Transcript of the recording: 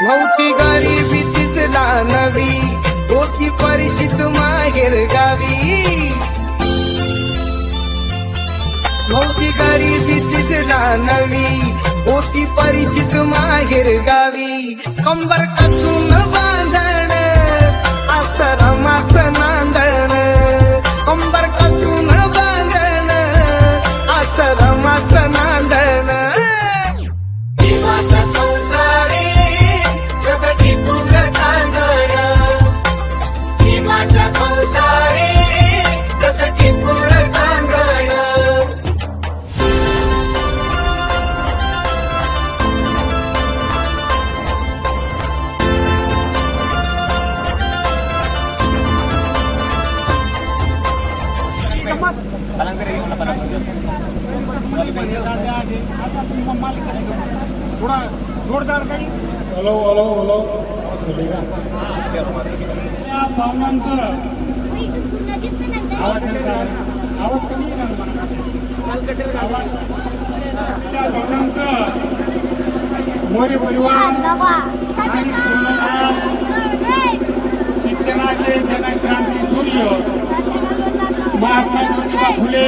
नव्हती गरिबी तिथला नवी, होती परिचित माहेर गावी. नव्हती गरिबी तिथला नवी, होती परिचित माहेर गावी. कंबर कसून बांधण, आश्रमात नांदण. कंबर कसून बांधण, आश्रमात नांदण. थोड़ा जोरदार काही हॅलो हॅलो हॅलो या भावनांचं आवाज आवाज कमी आहे त्या भावनांचं मोरे परिवार आणि शिक्षणाचे जनक्रांती सूर्य महात्मा ज्योतिबा फुले